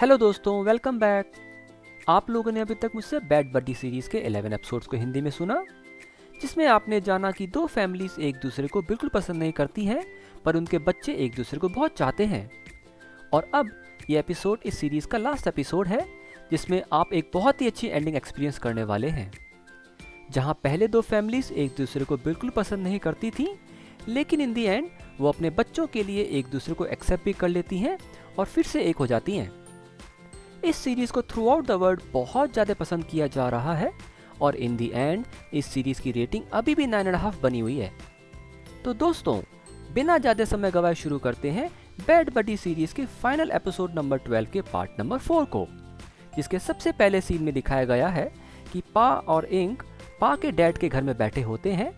Hello दोस्तों, welcome back. आप लोगों ने अभी तक मुझसे बैड बडी सीरीज के 11 एपिसोड्स को हिंदी में सुना, जिसमें आपने जाना कि दो फैमिलीज एक दूसरे को बिल्कुल पसंद नहीं करती हैं, पर उनके बच्चे एक दूसरे को बहुत चाहते हैं। और अब ये एपिसोड इस सीरीज का लास्ट एपिसोड है, जिसमें आप एक बहुत ही अच्छी एंडिंग एक्सपीरियंस करने वाले हैं। जहाँ पहले दो फैमिलीज एक दूसरे को बिल्कुल पसंद नहीं करती थी, लेकिन इन दी एंड वो अपने बच्चों के लिए एक दूसरे को एक्सेप्ट भी कर लेती हैं और फिर से एक हो जाती हैं। इस सीरीज को थ्रू आउट द वर्ल्ड बहुत ज़्यादा पसंद किया जा रहा है और इन दी एंड इस सीरीज की रेटिंग अभी भी 9.5 बनी हुई है। तो दोस्तों, बिना ज़्यादा समय गवाए शुरू करते हैं बैड बडी सीरीज के फाइनल एपिसोड नंबर 12 के पार्ट नंबर 4 को, जिसके सबसे पहले सीन में दिखाया गया है कि पा और इंक पा के डैड के घर में बैठे होते हैं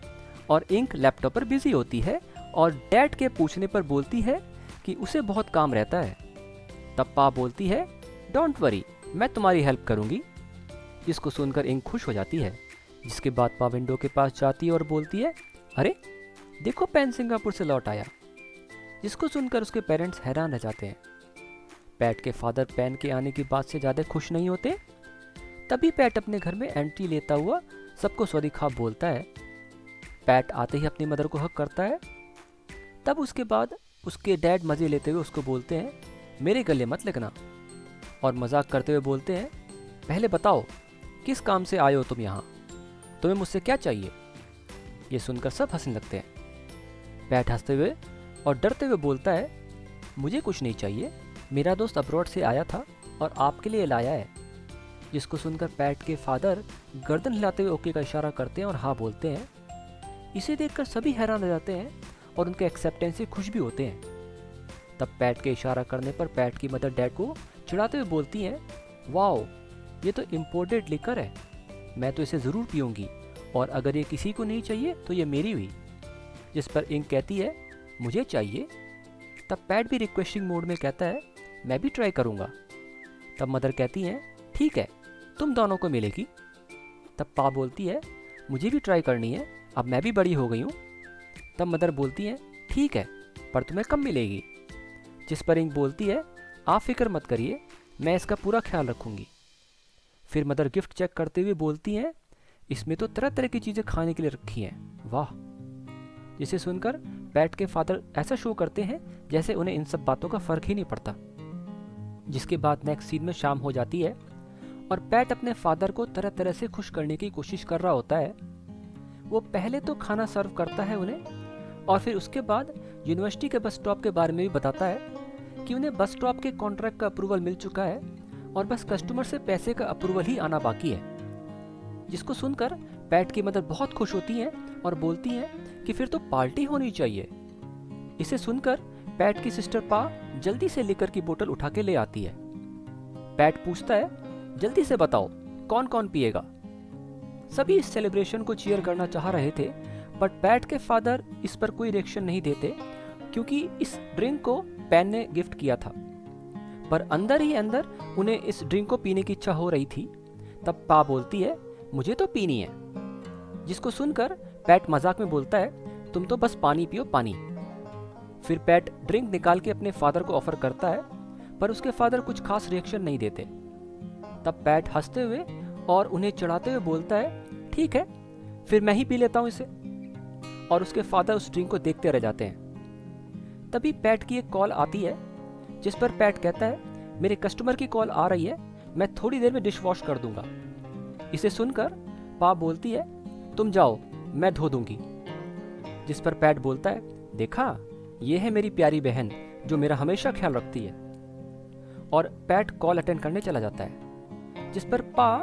और इंक लैपटॉप पर बिजी होती है और डैड के पूछने पर बोलती है कि उसे बहुत काम रहता है। तब पा बोलती है, डोंट वरी, मैं तुम्हारी हेल्प करूंगी, जिसको सुनकर इंक खुश हो जाती है। जिसके बाद पा विंडो के पास जाती है और बोलती है, अरे देखो, पैन सिंगापुर से लौट आया, जिसको सुनकर उसके पेरेंट्स हैरान रह जाते हैं। पैट के फादर पैन के आने की बात से ज़्यादा खुश नहीं होते। तभी पैट अपने घर में एंट्री लेता हुआ सबको स्वदिखा बोलता है। पैट आते ही अपनी मदर को हक करता है। तब उसके बाद उसके डैड मज़े लेते हुए उसको बोलते हैं, मेरे गले मत लगना, और मजाक करते हुए बोलते हैं, पहले बताओ किस काम से आए हो तुम यहाँ, तुम्हें मुझसे क्या चाहिए। ये सुनकर सब हंसने लगते हैं। पैट हंसते हुए और डरते हुए बोलता है, मुझे कुछ नहीं चाहिए, मेरा दोस्त अब्रॉड से आया था और आपके लिए लाया है। जिसको सुनकर पैट के फादर गर्दन हिलाते हुए ओके का इशारा करते हैं और हाँ बोलते हैं। इसे देखकर सभी हैरान रह जाते हैं और उनके एक्सेप्टेंस से खुश भी होते हैं। तब पैट के इशारा करने पर पैट की मदर डैड को चिढ़ाते हुए बोलती हैं, वाओ, ये तो इम्पोर्टेड लिकर है, मैं तो इसे ज़रूर पीऊँगी, और अगर ये किसी को नहीं चाहिए तो ये मेरी हुई। जिस पर इंक कहती है, मुझे चाहिए। तब पैट भी रिक्वेस्टिंग मोड में कहता है, मैं भी ट्राई करूँगा। तब मदर कहती हैं, ठीक है, तुम दोनों को मिलेगी। तब पा बोलती है, मुझे भी ट्राई करनी है, अब मैं भी बड़ी हो गई हूँ। तब मदर बोलती है, ठीक है, पर तुम्हें कम मिलेगी। जिस पर इंक बोलती है, आप फिक्र मत करिए, मैं इसका पूरा ख्याल रखूंगी। फिर मदर गिफ्ट चेक करते हुए बोलती हैं, इसमें तो तरह तरह की चीज़ें खाने के लिए रखी हैं, वाह। जिसे सुनकर पैट के फादर ऐसा शो करते हैं जैसे उन्हें इन सब बातों का फर्क ही नहीं पड़ता। जिसके बाद नेक्स्ट सीन में शाम हो जाती है और पैट अपने फादर को तरह तरह से खुश करने की कोशिश कर रहा होता है। वो पहले तो खाना सर्व करता है उन्हें, और फिर उसके बाद यूनिवर्सिटी के बस स्टॉप के बारे में भी बताता है कि उन्हें बस स्टॉप के कॉन्ट्रैक्ट का अप्रूवल मिल चुका है और बस कस्टमर से पैसे का अप्रूवल ही आना बाकी है। जिसको सुनकर पैट की मदर बहुत खुश होती हैं और बोलती हैं कि फिर तो पार्टी होनी चाहिए। इसे सुनकर पैट की सिस्टर पा जल्दी से लिकर की बोतल उठा के ले आती है। पैट पूछता है, जल्दी से बताओ कौन कौन पिएगा। सभी इस सेलिब्रेशन को चीयर करना चाह रहे थे, बट पैट के फादर इस पर कोई रिएक्शन नहीं देते, क्योंकि इस ड्रिंक को पैन ने गिफ्ट किया था, पर अंदर ही अंदर उन्हें इस ड्रिंक को पीने की इच्छा हो रही थी। तब पा बोलती है, मुझे तो पीनी है। जिसको सुनकर पैट मजाक में बोलता है, तुम तो बस पानी पियो, पानी। फिर पैट ड्रिंक निकाल के अपने फादर को ऑफर करता है, पर उसके फादर कुछ खास रिएक्शन नहीं देते। तब पैट हंसते हुए और उन्हें चढ़ाते हुए बोलता है, ठीक है, फिर मैं ही पी लेता हूँ इसे। और उसके फादर उस ड्रिंक को देखते रह जाते हैं। तभी पैट की एक कॉल आती है, जिस पर पैट कहता है, मेरे कस्टमर की कॉल आ रही है, मैं थोड़ी देर में डिश वॉश कर दूंगा। इसे सुनकर पा बोलती है, तुम जाओ, मैं धो दूंगी। जिस पर पैट बोलता है, देखा, ये है मेरी प्यारी बहन जो मेरा हमेशा ख्याल रखती है। और पैट कॉल अटेंड करने चला जाता है। जिस पर पा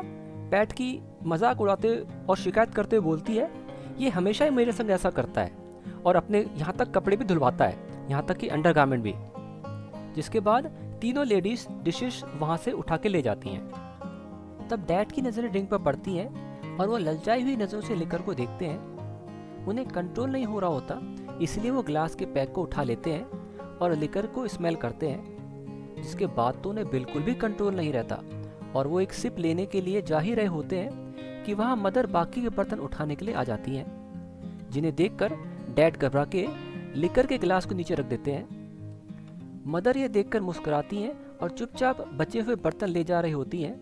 पैट की मजाक उड़ाते और शिकायत करते हुए बोलती है, ये हमेशा ही मेरे संग ऐसा करता है और अपने यहाँ तक कपड़े भी धुलवाता है, यहाँ तक कि अंडरगारमेंट भी। जिसके बाद तीनों लेडीज डिशेस वहाँ से उठा के ले जाती हैं। तब डैड की नज़रें ड्रिंक पर पड़ती हैं और वो ललचाई हुई नज़रों से लिकर को देखते हैं। उन्हें कंट्रोल नहीं हो रहा होता, इसलिए वो ग्लास के पैक को उठा लेते हैं और लिकर को स्मेल करते हैं। जिसके बाद तो उन्हें बिल्कुल भी कंट्रोल नहीं रहता और वो एक सिप लेने के लिए जा ही रहे होते हैं कि वहाँ मदर बाकी के बर्तन उठाने के लिए आ जाती हैं, जिन्हें देखकर डैड घबरा के लिकर के गिलास को नीचे रख देते हैं। मदर ये देखकर मुस्कुराती हैं और चुपचाप बचे हुए बर्तन ले जा रही होती हैं।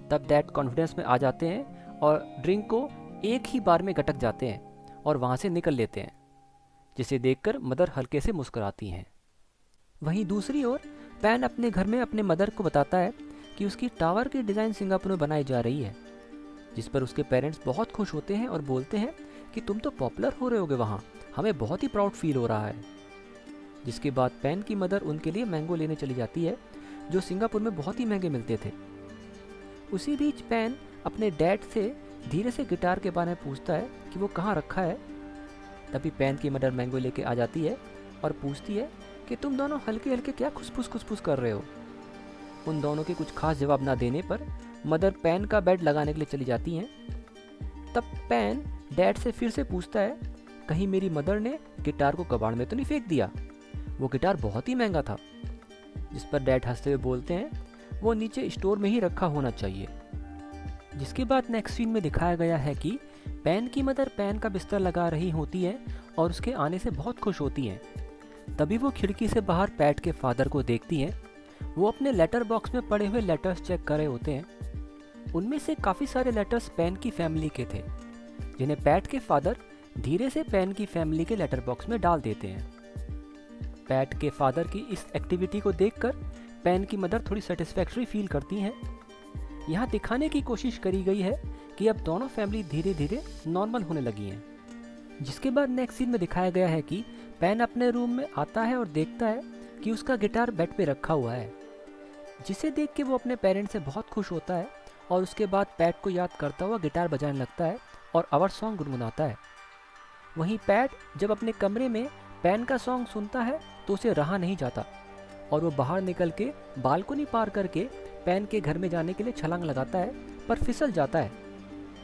तब डैड कॉन्फिडेंस में आ जाते हैं और ड्रिंक को एक ही बार में गटक जाते हैं और वहाँ से निकल लेते हैं, जिसे देखकर मदर हल्के से मुस्कुराती हैं। वहीं दूसरी ओर पैन अपने घर में अपने मदर को बताता है कि उसकी टावर की डिज़ाइन सिंगापुर में बनाई जा रही है, जिस पर उसके पेरेंट्स बहुत खुश होते हैं और बोलते हैं कि तुम तो पॉपुलर हो रहे होगे वहाँ, हमें बहुत ही प्राउड फील हो रहा है। जिसके बाद पैन की मदर उनके लिए मैंगो लेने चली जाती है, जो सिंगापुर में बहुत ही महंगे मिलते थे। उसी बीच पैन अपने डैड से धीरे से गिटार के बारे में पूछता है कि वो कहाँ रखा है। तभी पैन की मदर मैंगो लेके आ जाती है और पूछती है कि तुम दोनों हल्के हल्के क्या खुसफुस कर रहे हो। उन दोनों के कुछ खास जवाब ना देने पर मदर पैन का बेड लगाने के लिए चली जाती हैं। तब पैन डैड से फिर से पूछता है, कहीं मेरी मदर ने गिटार को कबाड़ में तो नहीं फेंक दिया, वो गिटार बहुत ही महंगा था। जिस पर डैड हंसते हुए बोलते हैं, वो नीचे स्टोर में ही रखा होना चाहिए। जिसके बाद नेक्स्ट सीन में दिखाया गया है कि पैन की मदर पैन का बिस्तर लगा रही होती है और उसके आने से बहुत खुश होती हैं। तभी वो खिड़की से बाहर पैट के फादर को देखती हैं। वो अपने लेटर बॉक्स में पड़े हुए लेटर्स चेक कर रहे होते हैं। उनमें से काफ़ी सारे लेटर्स पैन की फैमिली के थे, जिन्हें पैट के फादर धीरे से पैन की फैमिली के लेटर बॉक्स में डाल देते हैं। पैट के फादर की इस एक्टिविटी को देखकर पैन की मदर थोड़ी सेटिस्फैक्ट्री फील करती हैं। यहाँ दिखाने की कोशिश करी गई है कि अब दोनों फैमिली धीरे धीरे नॉर्मल होने लगी हैं। जिसके बाद नेक्स्ट सीन में दिखाया गया है कि पैन अपने रूम में आता है और देखता है कि उसका गिटार बेड पे रखा हुआ है, जिसे देख के वो अपने पेरेंट्स से बहुत खुश होता है और उसके बाद पैट को याद करता हुआ गिटार बजाने लगता है और आवर सॉन्ग गुनगुनाता है। वहीं पैट जब अपने कमरे में पैन का सॉन्ग सुनता है तो उसे रहा नहीं जाता और वो बाहर निकल के बालकनी पार करके पैन के घर में जाने के लिए छलांग लगाता है, पर फिसल जाता है।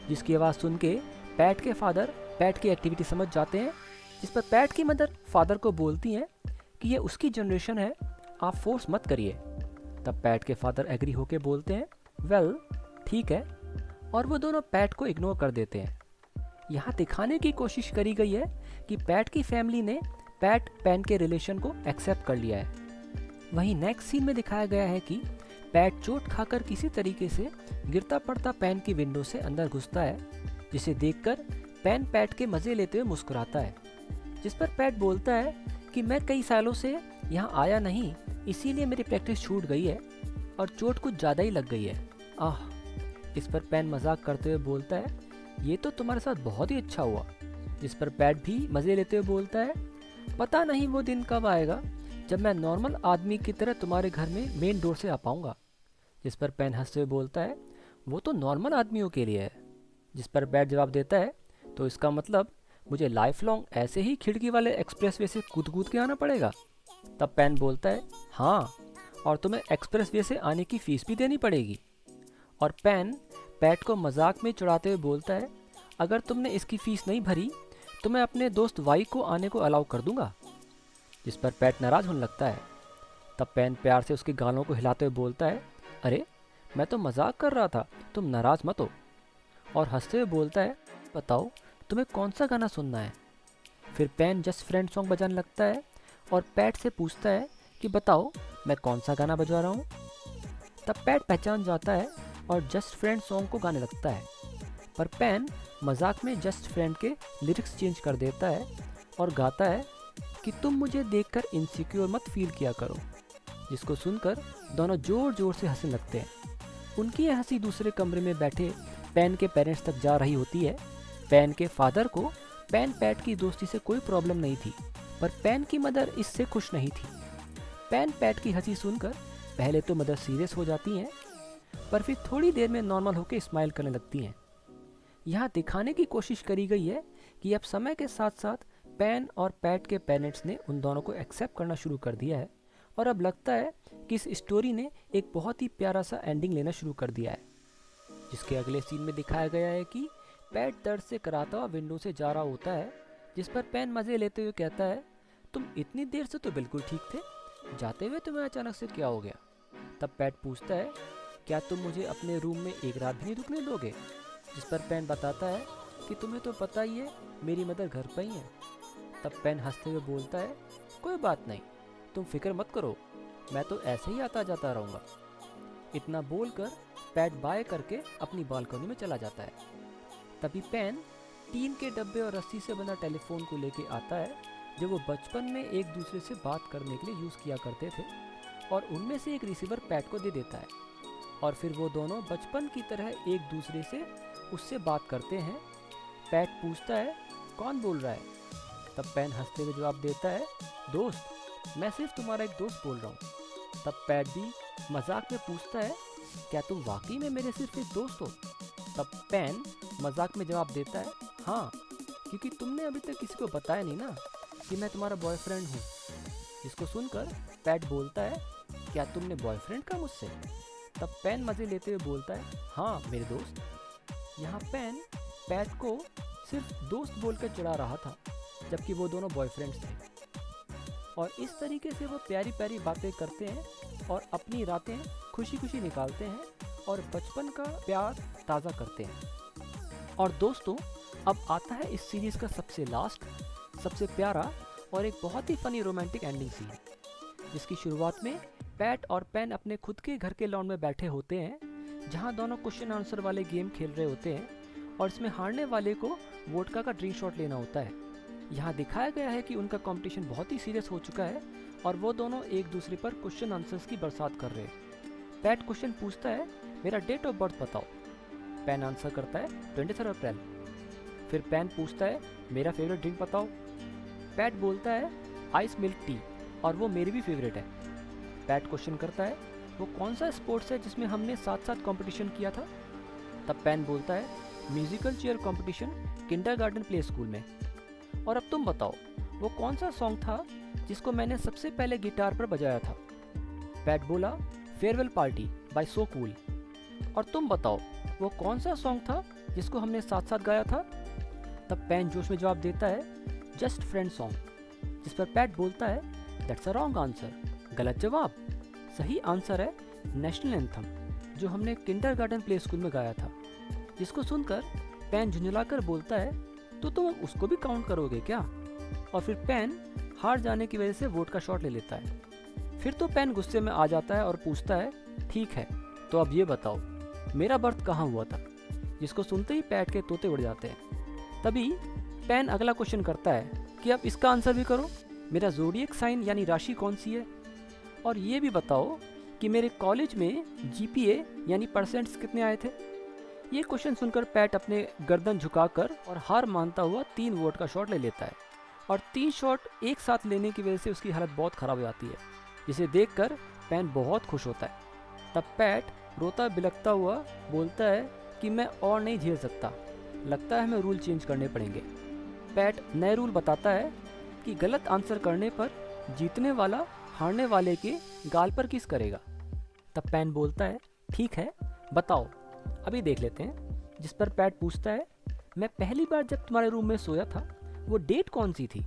जिसकी आवाज़ सुन के पैट के फादर पैट की एक्टिविटी समझ जाते हैं, जिस पर पैट की मदर फादर को बोलती हैं कि ये उसकी जनरेशन है, आप फोर्स मत करिए। तब पैट के फादर एग्री होके बोलते हैं, वेल ठीक है, और वो दोनों पैट को इग्नोर कर देते हैं। यहाँ दिखाने की कोशिश करी गई है कि पैट की फैमिली ने पैट पैन के रिलेशन को एक्सेप्ट कर लिया है। वहीं नेक्स्ट सीन में दिखाया गया है कि पैट चोट खाकर किसी तरीके से गिरता पड़ता पैन की विंडो से अंदर घुसता है, जिसे देखकर पैन पैट के मज़े लेते हुए मुस्कुराता है। जिस पर पैट बोलता है कि मैं कई सालों से यहाँ आया नहीं, इसीलिए मेरी प्रैक्टिस छूट गई है और चोट कुछ ज़्यादा ही लग गई है। आह। इस पर पैन मजाक करते हुए बोलता है, ये तो तुम्हारे साथ बहुत ही अच्छा हुआ। जिस पर पैट भी मज़े लेते हुए बोलता है, पता नहीं वो दिन कब आएगा जब मैं नॉर्मल आदमी की तरह तुम्हारे घर में मेन डोर से आ पाऊंगा। जिस पर पैन हंसते हुए बोलता है, वो तो नॉर्मल आदमियों के लिए है। जिस पर पैट जवाब देता है, तो इसका मतलब मुझे लाइफ लॉन्ग ऐसे ही खिड़की वाले एक्सप्रेसवे से कूद कूद के आना पड़ेगा। तब पैन बोलता है, हाँ, और तुम्हें एक्सप्रेसवे से आने की फीस भी देनी पड़ेगी। और पैन पैट को मजाक में चिढ़ाते हुए बोलता है, अगर तुमने इसकी फीस नहीं भरी तो मैं अपने दोस्त वाई को आने को अलाउ कर दूंगा। जिस पर पैट नाराज होने लगता है। तब पैन प्यार से उसके गालों को हिलाते हुए बोलता है, अरे मैं तो मजाक कर रहा था, तुम नाराज मत हो। और हंसते हुए बोलता है, बताओ तुम्हें कौन सा गाना सुनना है। फिर पैन जस्ट फ्रेंड सॉन्ग बजाने लगता है और पैट से पूछता है कि बताओ मैं कौन सा गाना बजा रहा हूँ। तब पैट पहचान जाता है और जस्ट फ्रेंड सॉन्ग को गाने लगता है, पर पैन मजाक में जस्ट फ्रेंड के लिरिक्स चेंज कर देता है और गाता है कि तुम मुझे देखकर इनसिक्योर मत फील किया करो। जिसको सुनकर दोनों जोर जोर से हंसने लगते हैं। उनकी यह हंसी दूसरे कमरे में बैठे पैन के पेरेंट्स तक जा रही होती है। पैन के फादर को पैन पैट की दोस्ती से कोई प्रॉब्लम नहीं थी, पर पैन की मदर इससे खुश नहीं थी। पैन पैट की हंसी सुनकर पहले तो मदर सीरियस हो जाती हैं, पर फिर थोड़ी देर में नॉर्मल होकर स्माइल करने लगती हैं। यहाँ दिखाने की कोशिश करी गई है कि अब समय के साथ साथ पैन और पैट के पेरेंट्स ने उन दोनों को एक्सेप्ट करना शुरू कर दिया है और अब लगता है कि इस स्टोरी ने एक बहुत ही प्यारा सा एंडिंग लेना शुरू कर दिया है। जिसके अगले सीन में दिखाया गया है कि पैट दर्द से कराता हुआ विंडो से जा रहा होता है, जिस पर पैन मज़े लेते हुए कहता है, तुम इतनी देर से तो बिल्कुल ठीक थे, जाते हुए तुम्हें अचानक से क्या हो गया। तब पैट पूछता है, क्या तुम मुझे अपने रूम में एक रात भी नहीं रुकने दोगे। जिस पर पैन बताता है कि तुम्हें तो पता ही है मेरी मदर घर पर ही है। तब पैन हंसते हुए बोलता है, कोई बात नहीं, तुम फिक्र मत करो, मैं तो ऐसे ही आता जाता रहूँगा। इतना बोलकर पैट बाय करके अपनी बालकनी में चला जाता है। तभी पेन टीन के डब्बे और रस्सी से बना टेलीफोन को लेके आता है, जो वो बचपन में एक दूसरे से बात करने के लिए यूज़ किया करते थे, और उनमें से एक रिसीवर पैट को दे देता है। और फिर वो दोनों बचपन की तरह एक दूसरे से उससे बात करते हैं। पैट पूछता है, कौन बोल रहा है? तब पेन हंसते हुए जवाब देता है, दोस्त, मैं सिर्फ तुम्हारा एक दोस्त बोल रहा हूँ। तब पैट भी मजाक में पूछता है, क्या तुम वाकई में मेरे सिर्फ एक दोस्त हो? तब पेन मजाक में जवाब देता है, हाँ, क्योंकि तुमने अभी तक किसी को बताया नहीं ना कि मैं तुम्हारा बॉयफ्रेंड हूँ। जिसको सुनकर पैट बोलता है, क्या तुमने बॉयफ्रेंड कहा मुझसे? तब पेन मज़े लेते हुए बोलता है, हाँ मेरे दोस्त। यहाँ पेन पैट को सिर्फ दोस्त बोलकर चिढ़ा रहा था, जबकि वो दोनों बॉयफ्रेंड्स थे। और इस तरीके से वो प्यारी प्यारी बातें करते हैं और अपनी रातें खुशी खुशी निकालते हैं और बचपन का प्यार ताज़ा करते हैं। और दोस्तों, अब आता है इस सीरीज़ का सबसे लास्ट, सबसे प्यारा और एक बहुत ही फनी रोमांटिक एंडिंग सीन, जिसकी शुरुआत में पैट और पेन अपने खुद के घर के लॉन में बैठे होते हैं, जहां दोनों क्वेश्चन आंसर वाले गेम खेल रहे होते हैं, और इसमें हारने वाले को वोडका का ड्रिंक शॉट लेना होता है। यहाँ दिखाया गया है कि उनका कंपटीशन बहुत ही सीरियस हो चुका है और वो दोनों एक दूसरे पर क्वेश्चन आंसर्स की बरसात कर रहे हैं। पैट क्वेश्चन पूछता है, मेरा डेट ऑफ बर्थ बताओ। पेन आंसर करता है 23 अप्रैल। फिर पेन पूछता है, मेरा फेवरेट ड्रिंक बताओ। पैट बोलता है आइस मिल्क टी, और वो मेरी भी फेवरेट है। पैट क्वेश्चन करता है, वो कौन सा स्पोर्ट्स है जिसमें हमने साथ साथ कंपटीशन किया था? तब पेन बोलता है, musical chair competition kindergarten play school में। और अब तुम बताओ, वो कौन सा सॉन्ग था जिसको मैंने सबसे पहले गिटार पर बजाया था? पैट बोला, farewell party bye so cool. और तुम बताओ, वो कौन सा सॉन्ग था जिसको हमने साथ साथ गाया था? तब पेन जोश में जवाब देता है, जस्ट फ्रेंड सॉन्ग। जिस पर पैट बोलता है, दैट्स अ रॉन्ग आंसर, गलत जवाब। सही आंसर है नेशनल एंथम, जो हमने किंडरगार्टन प्ले स्कूल में गाया था। जिसको सुनकर पेन झुंझलाकर बोलता है, तो तुम उसको भी काउंट करोगे क्या? और फिर पेन हार जाने की वजह से वोट का शॉट ले लेता है। फिर तो पेन गुस्से में आ जाता है और पूछता है, ठीक है, तो अब ये बताओ, मेरा बर्थ कहाँ हुआ था? जिसको सुनते ही पैट के तोते उड़ जाते हैं। तभी पेन अगला क्वेश्चन करता है कि अब इसका आंसर भी करो, मेरा ज़ोडिएक साइन यानी राशि कौन सी है? और ये भी बताओ कि मेरे कॉलेज में जीपीए यानी परसेंट्स कितने आए थे? ये क्वेश्चन सुनकर पैट अपने गर्दन झुकाकर और हार मानता हुआ 3 वोट का शॉट ले लेता है, और 3 शॉट एक साथ लेने की वजह से उसकी हालत बहुत ख़राब हो जाती है, जिसे देखकर पेन बहुत खुश होता है। तब पैट रोता बिलखता हुआ बोलता है कि मैं और नहीं झेल सकता, लगता है हमें रूल चेंज करने पड़ेंगे। पैट नए रूल बताता है कि गलत आंसर करने पर जीतने वाला हारने वाले के गाल पर किस करेगा। तब पेन बोलता है, ठीक है, बताओ, अभी देख लेते हैं। जिस पर पैट पूछता है, मैं पहली बार जब तुम्हारे रूम में सोया था, वो डेट कौन सी थी?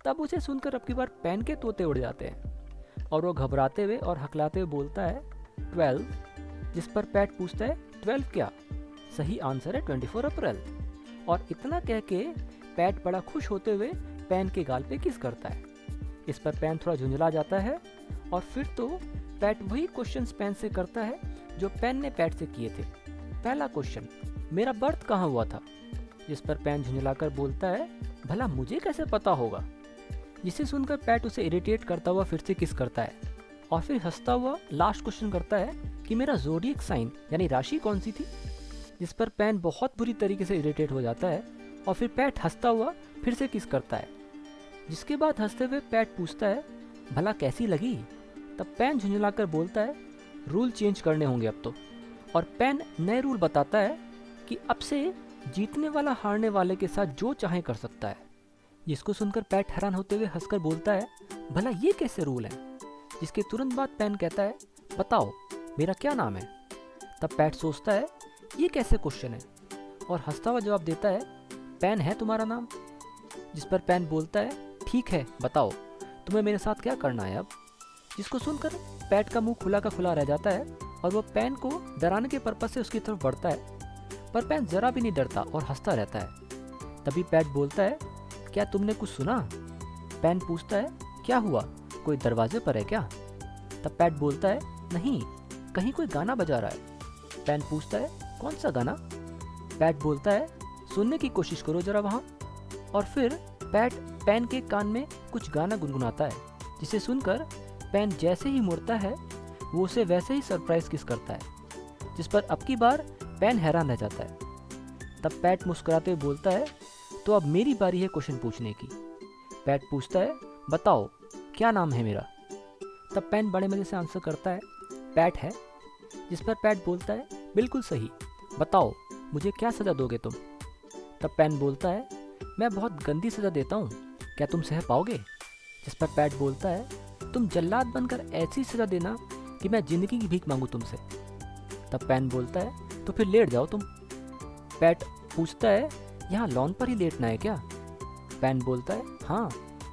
तब उसे सुनकर अब की बार पेन के तोते उड़ जाते हैं और वो घबराते हुए और हकलाते हुए बोलता है 12। जिस पर पैट पूछता है, 12 क्या? सही आंसर है 24 अप्रैल। और इतना कह के पैट बड़ा खुश होते हुए पेन के गाल पे किस करता है। इस पर पेन थोड़ा झुंझला जाता है और फिर तो पैट वही क्वेश्चंस पेन से करता है जो पेन ने पैट से किए थे। पहला क्वेश्चन, मेरा बर्थ कहाँ हुआ था? जिस पर पेन झुंझलाकर बोलता है, भला मुझे कैसे पता होगा? जिसे सुनकर पैट उसे इरिटेट करता हुआ फिर से किस करता है और फिर हंसता हुआ लास्ट क्वेश्चन करता है कि मेरा ज़ोडिएक साइन यानी राशि कौन सी थी? जिस पर पेन बहुत बुरी तरीके से इरिटेट हो जाता है और फिर पैट हंसता हुआ फिर से किस करता है। जिसके बाद हंसते हुए पैट पूछता है, भला कैसी लगी? तब पेन झुंझलाकर बोलता है, रूल चेंज करने होंगे अब तो। और पेन नए रूल बताता है कि अब से जीतने वाला हारने वाले के साथ जो चाहे कर सकता है। जिसको सुनकर पैट हैरान होते हुए हंसकर बोलता है, भला ये कैसे रूल है? जिसके तुरंत बाद पेन कहता है, बताओ, मेरा क्या नाम है? तब पैट सोचता है, ये कैसे क्वेश्चन है, और हंसता हुआ जवाब देता है, पेन है तुम्हारा नाम। जिस पर पेन बोलता है, ठीक है, बताओ, तुम्हें मेरे साथ क्या करना है अब? जिसको सुनकर पैट का मुंह खुला का खुला रह जाता है और वो पेन को डराने के पर्पज से उसकी तरफ बढ़ता है, पर पेन जरा भी नहीं डरता और हंसता रहता है। तभी पैट बोलता है, क्या तुमने कुछ सुना? पेन पूछता है, क्या हुआ, कोई दरवाजे पर है क्या? तब तब पैट बोलता है, नहीं, कहीं कोई गाना बजा रहा है। पेन पूछता है, कौन सा गाना? पैट बोलता है, सुनने की कोशिश करो जरा वहाँ। और फिर पैट पेन के कान में कुछ गाना गुनगुनाता है, जिसे सुनकर पेन जैसे ही मुड़ता है वो उसे वैसे ही सरप्राइज किस करता है, जिस पर अब की बार पेन हैरान रह जाता है। तब पैट मुस्कुराते हुए बोलता है, तो अब मेरी बारी है क्वेश्चन पूछने की। पैट पूछता है, बताओ क्या नाम है मेरा? तब पेन बड़े मजे से आंसर करता है, पैट है। जिस पर पैट बोलता है, बिल्कुल सही, बताओ मुझे क्या सज़ा दोगे तुम? तब पेन बोलता है, मैं बहुत गंदी सज़ा देता हूँ, क्या तुम सह पाओगे? जिस पर पैट बोलता है, तुम जल्लाद बनकर ऐसी सज़ा देना कि मैं ज़िंदगी की भीख मांगूँ तुमसे। तब पेन बोलता है, तो फिर लेट जाओ तुम। पैट पूछता है, यहाँ लॉन पर ही लेटना है क्या? पेन बोलता है, हाँ,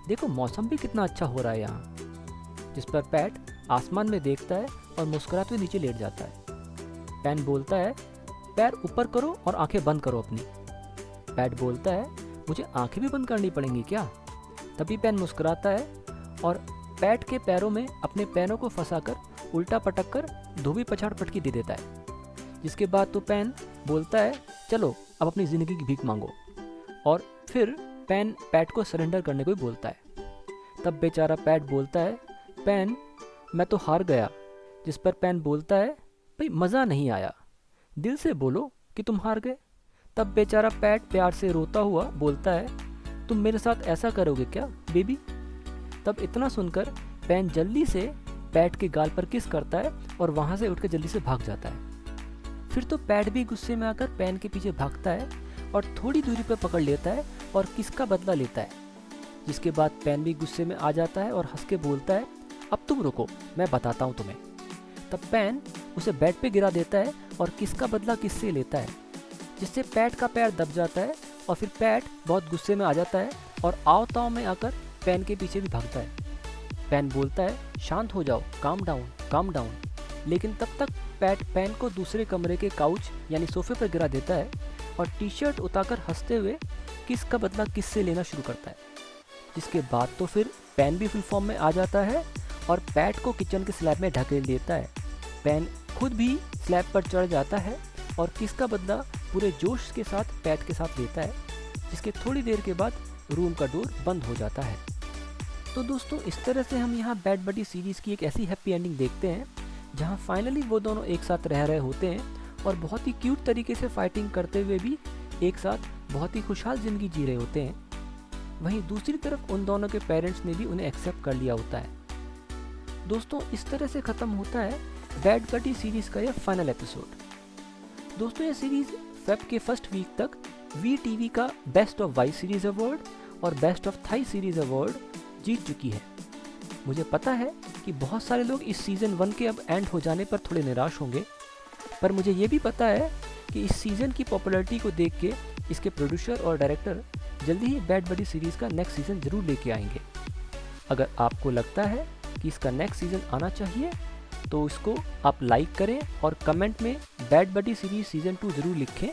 देखो मौसम भी कितना अच्छा हो रहा है यहाँ। जिस पर पैट आसमान में देखता है और मुस्कुराते हुए नीचे लेट जाता है। पेन बोलता है, पैर ऊपर करो और आंखें बंद करो अपनी। पैट बोलता है, मुझे आंखें भी बंद करनी पड़ेंगी क्या? तभी पेन मुस्कुराता है और पैट के पैरों में अपने पैरों को फंसाकर उल्टा पटक कर धोबी पछाड़ पटकी दे देता है। जिसके बाद तो पेन बोलता है, चलो अब अपनी ज़िंदगी की भीख मांगो। और फिर पेन पैट को सरेंडर करने को ही बोलता है। तब बेचारा पैट बोलता है, पेन मैं तो हार गया। जिस पर पेन बोलता है, भाई मज़ा नहीं आया, दिल से बोलो कि तुम हार गए। तब बेचारा पैट प्यार से रोता हुआ बोलता है, तुम मेरे साथ ऐसा करोगे क्या बेबी? तब इतना सुनकर पेन जल्दी से पैट के गाल पर किस करता है और वहाँ से उठकर जल्दी से भाग जाता है। फिर तो पैट भी गुस्से में आकर पेन के पीछे भागता है और थोड़ी दूरी पर पकड़ लेता है और किस का बदला लेता है। जिसके बाद पेन भी गुस्से में आ जाता है और हंस के बोलता है, अब तुम रुको, मैं बताता हूँ तुम्हें। तब पेन उसे बेड पे गिरा देता है और किसका बदला किससे लेता है, जिससे पैट का पैर दब जाता है और फिर पैट बहुत गुस्से में आ जाता है और आओ ताव में आकर पेन के पीछे भी भागता है। पेन बोलता है, शांत हो जाओ, काम डाउन काम डाउन। लेकिन तब तक पैट पेन को दूसरे कमरे के काउच यानी सोफे पर गिरा देता है और टी शर्ट उतारकर हंसते हुए किस का बदला किससे लेना शुरू करता है। जिसके बाद तो फिर पेन भी फुल फॉर्म में आ जाता है और पैट को किचन के स्लैब में ढकेल देता है। पेन खुद भी स्लैब पर चढ़ जाता है और किस का बदला पूरे जोश के साथ पैट के साथ लेता है, जिसके थोड़ी देर के बाद रूम का डोर बंद हो जाता है। तो दोस्तों, इस तरह से हम यहाँ बैड बडी सीरीज़ की एक ऐसी हैप्पी एंडिंग देखते हैं जहाँ फाइनली वो दोनों एक साथ रह रहे होते हैं और बहुत ही क्यूट तरीके से फाइटिंग करते हुए भी एक साथ बहुत ही खुशहाल ज़िंदगी जी रहे होते हैं। वहीं दूसरी तरफ उन दोनों के पेरेंट्स ने भी उन्हें एक्सेप्ट कर लिया होता है। दोस्तों, इस तरह से ख़त्म होता है बैड बडी सीरीज़ का यह फाइनल एपिसोड। दोस्तों, यह सीरीज़ फेब के फर्स्ट वीक तक VTV का best of Y series award और best of Thai series award जीत चुकी है। मुझे पता है कि बहुत सारे लोग इस सीज़न 1 के अब एंड हो जाने पर थोड़े निराश होंगे, पर मुझे ये भी पता है कि इस सीज़न की पॉपुलैरिटी को देख के इसके प्रोड्यूसर और डायरेक्टर जल्दी ही बैड बडी सीरीज़ का नेक्स्ट सीज़न ज़रूर लेके आएंगे। अगर आपको लगता है कि इसका नेक्स्ट सीज़न आना चाहिए तो इसको आप लाइक करें और कमेंट में बैड बडी सीरीज़ सीज़न 2 ज़रूर लिखें,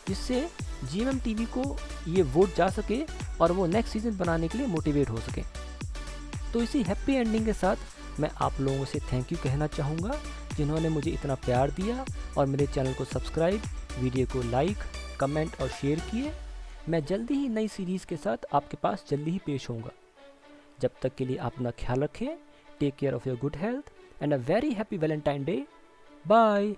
जिससे GMM TV को ये वोट जा सके और वो नेक्स्ट सीज़न बनाने के लिए मोटिवेट हो सके। तो इसी हैप्पी एंडिंग के साथ मैं आप लोगों से थैंक यू कहना चाहूँगा जिन्होंने मुझे इतना प्यार दिया और मेरे चैनल को सब्सक्राइब, वीडियो को लाइक, कमेंट और शेयर किए। मैं जल्दी ही नई सीरीज़ के साथ आपके पास जल्दी ही पेश होऊंगा। जब तक के लिए आप अपना ख्याल रखें। Take care of your good health and a very happy Valentine Day. Bye.